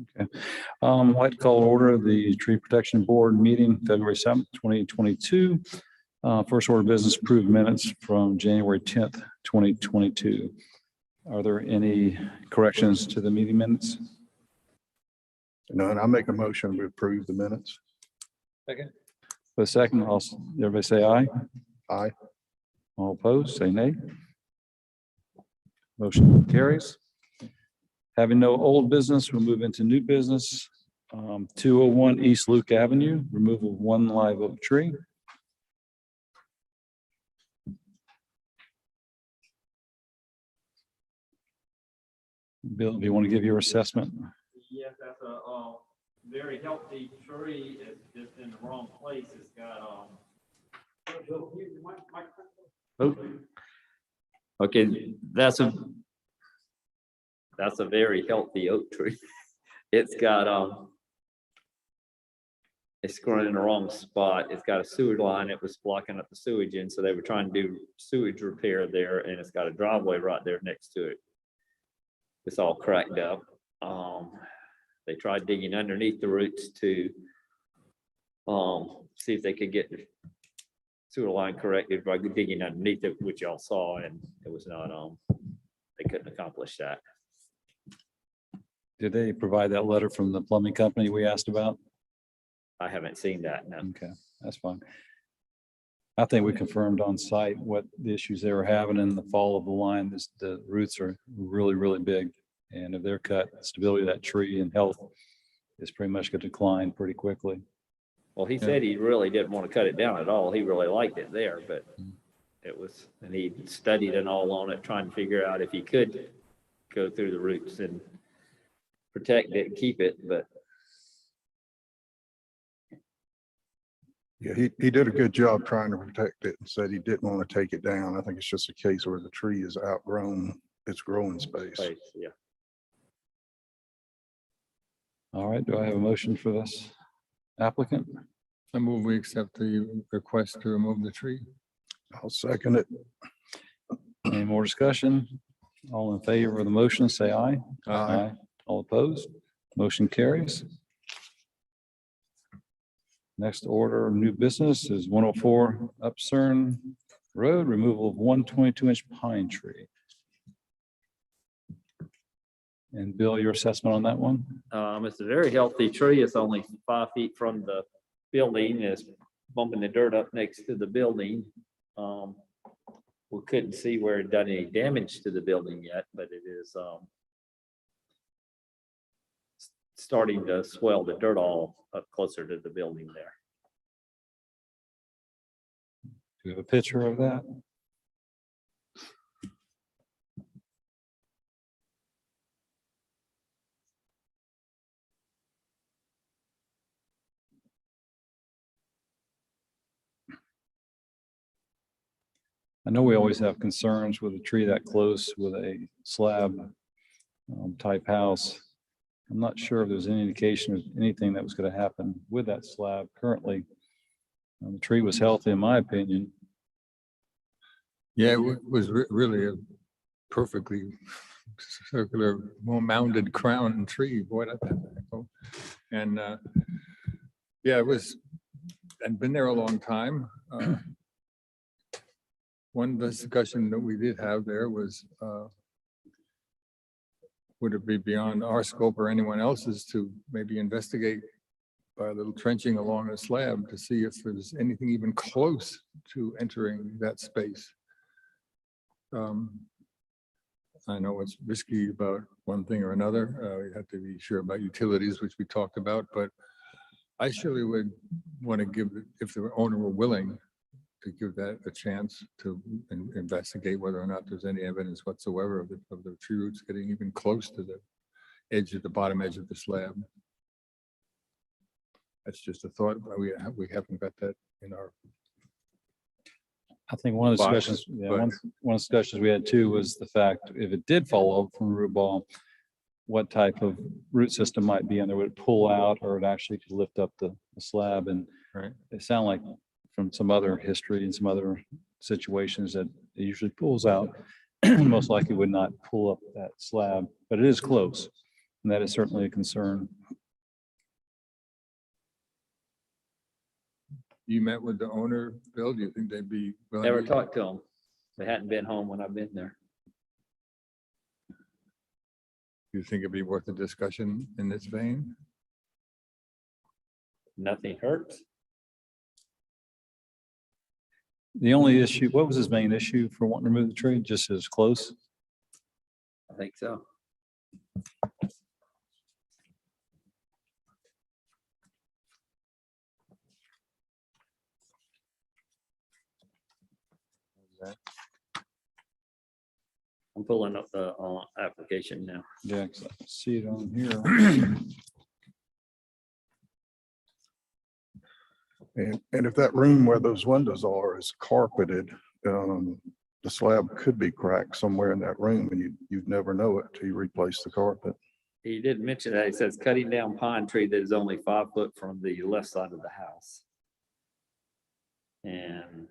Okay. I'd like to call order the Tree Protection Board meeting, February 7th, 2022. First order of business, approved minutes from January 10th, 2022. Are there any corrections to the meeting minutes? No, and I make a motion to approve the minutes. Second. For a second, everybody say aye. Aye. All opposed, say nay. Motion carries. Having no old business, we'll move into new business. 201 East Luke Avenue, removal of one live oak tree. Bill, do you want to give your assessment? Yes, that's a very healthy tree. It's just in the wrong place. It's got okay, that's a very healthy oak tree. It's got it's growing in the wrong spot. It's got a sewer line. It was blocking up the sewage in, so they were trying to do sewage repair there, and it's got a driveway right there next to it. It's all cracked up. They tried digging underneath the roots to see if they could get the sewer line corrected by digging underneath it, which y'all saw, and it was not they couldn't accomplish that. Did they provide that letter from the plumbing company we asked about? I haven't seen that. No. Okay, that's fine. I think we confirmed on site what the issues they were having in the fall of the line. The roots are really, really big. And if they're cut, the stability of that tree and health is pretty much going to decline pretty quickly. Well, he said he really didn't want to cut it down at all. He really liked it there, but it was, and he studied and all on it, trying to figure out if he could go through the roots and protect it and keep it, but Yeah, he did a good job trying to protect it and said he didn't want to take it down. I think it's just a case where the tree is outgrown its growing space. yeah. All right, do I have a motion for this applicant? I move we accept the request to remove the tree. I'll second it. Any more discussion? All in favor of the motion, say aye. Aye. All opposed? Motion carries. Next order of new business is 104 Upcern Road, removal of 122-inch pine tree. And Bill, your assessment on that one? It's a very healthy tree. It's only 5 feet from the building. It's bumping the dirt up next to the building. We couldn't see where it done any damage to the building yet, but it is starting to swell the dirt all up closer to the building there. Do you have a picture of that? I know we always have concerns with a tree that close with a slab type house. I'm not sure if there's any indication of anything that was going to happen with that slab currently. The tree was healthy, in my opinion. Yeah, it was really a perfectly circular, well-mounded crown tree. Boy, that and yeah, it was, and been there a long time. One discussion that we did have there was, would it be beyond our scope or anyone else's to maybe investigate by a little trenching along a slab to see if there's anything even close to entering that space. I know it's risky about one thing or another. You have to be sure about utilities, which we talked about, but I surely would want to give, if the owner were willing, to give that a chance to investigate whether or not there's any evidence whatsoever of the tree roots getting even close to the edge of the bottom edge of the slab. That's just a thought, but we haven't got that in our. I think one of the Box, discussions, yeah, but- one of the discussions we had too was the fact if it did fall over from a root ball, what type of root system might be in there? Would it pull out, or it actually could lift up the slab? And Right. it sounded like from some other history and some other situations that it usually pulls out. Most likely would not pull up that slab, but it is close. And that is certainly a concern. You met with the owner, Bill? Do you think they'd be willing? Never to- talked to them. They hadn't been home when I've been there. Do you think it'd be worth a discussion in this vein? Nothing hurts. The only issue, what was his main issue for wanting to remove the tree? Just as close? I think so. I'm pulling up the application now. Yeah, 'cause I see it on here. And if that room where those windows are is carpeted, the slab could be cracked somewhere in that room and you'd never know it till you replace the carpet. He did mention that. He says cutting down pine tree that is only 5 foot from the left side of the house. And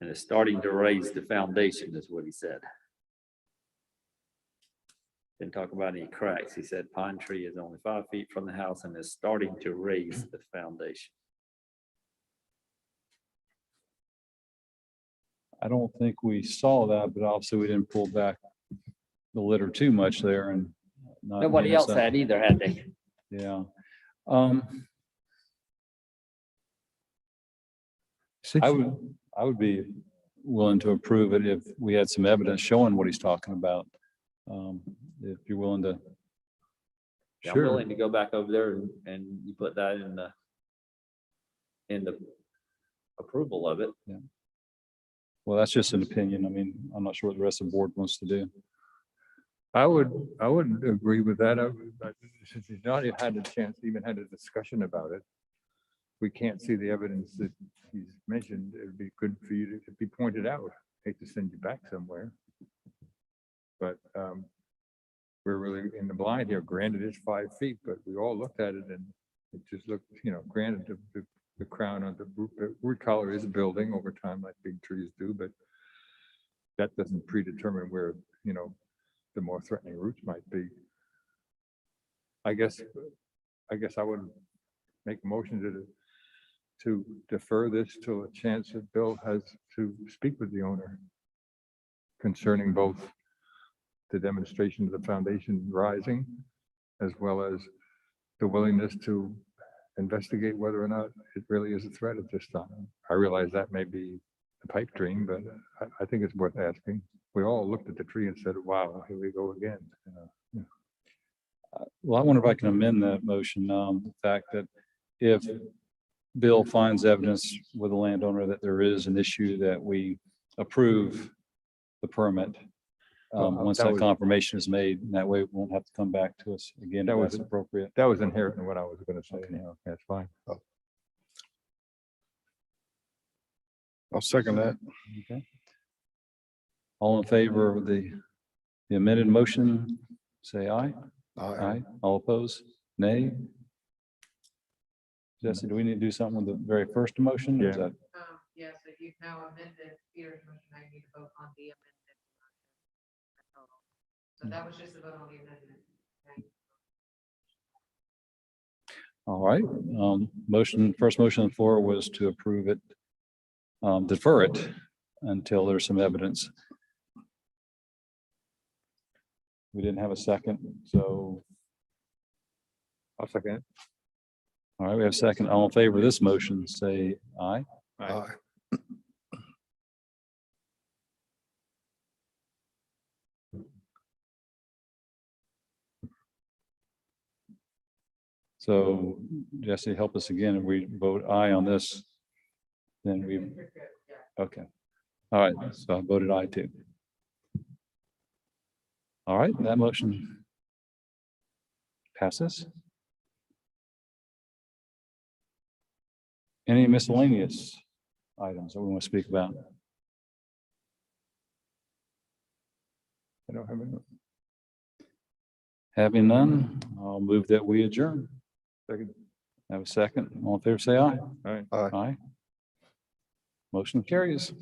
it's starting to raise the foundation is what he said. Didn't talk about any cracks. He said pine tree is only 5 feet from the house and is starting to raise the foundation. I don't think we saw that, but obviously we didn't pull back the litter too much there and. not Nobody miss else that. had either, had they? Yeah. I would be willing to approve it if we had some evidence showing what he's talking about. If you're willing to, Yeah, I'm Sure. willing to go back over there and you put that in the approval of it. well, that's just an opinion. I mean, I'm not sure what the rest of the board wants to do. I would agree with that. Since he's not had a chance, even had a discussion about it. We can't see the evidence that he's mentioned. It'd be good for you to be pointed out. Hate to send you back somewhere. But we're really in the blind here. Granted, it's 5 feet, but we all looked at it and it just looked, granted the crown of the root collar is building over time like big trees do, but that doesn't predetermine where, the more threatening roots might be. I guess I would make a motion to defer this till a chance that Bill has to speak with the owner concerning both the demonstration of the foundation rising as well as the willingness to investigate whether or not it really is a threat at this time. I realize that may be a pipe dream, but I think it's worth asking. We all looked at the tree and said, wow, here we go again. Well, I wonder if I can amend that motion, the fact that if Bill finds evidence with the landowner that there is an issue, that we approve the permit. Once that that was- confirmation is made, and that way it won't have to come back to us again. That If was- that's appropriate. That was inherent in what I was going to say. Okay. Anyhow. That's fine. I'll second that. Okay. All in favor of the amended motion, say aye. Aye. All opposed? Nay? Jesse, do we need to do something with the very first motion? or is Yeah. that- Yeah, so you've now amended Peter's motion, now you need to vote on the amended motion. That's all. So that was just a vote on the amendment. Okay. All right, first motion on the floor was to approve it, defer it until there's some evidence. We didn't have a second, so, I'll second it. all right, we have a second. All in favor of this motion, say aye. Aye. So Jesse, help us again. If we vote aye on this, then we, You're good, yeah. okay. All right, so I voted aye too. All right, that motion passes. Any miscellaneous items that we want to speak about? I don't have any. Having none, I'll move that we adjourn. Second. Have a second. All in favor, say aye. All right. Aye. Motion carries.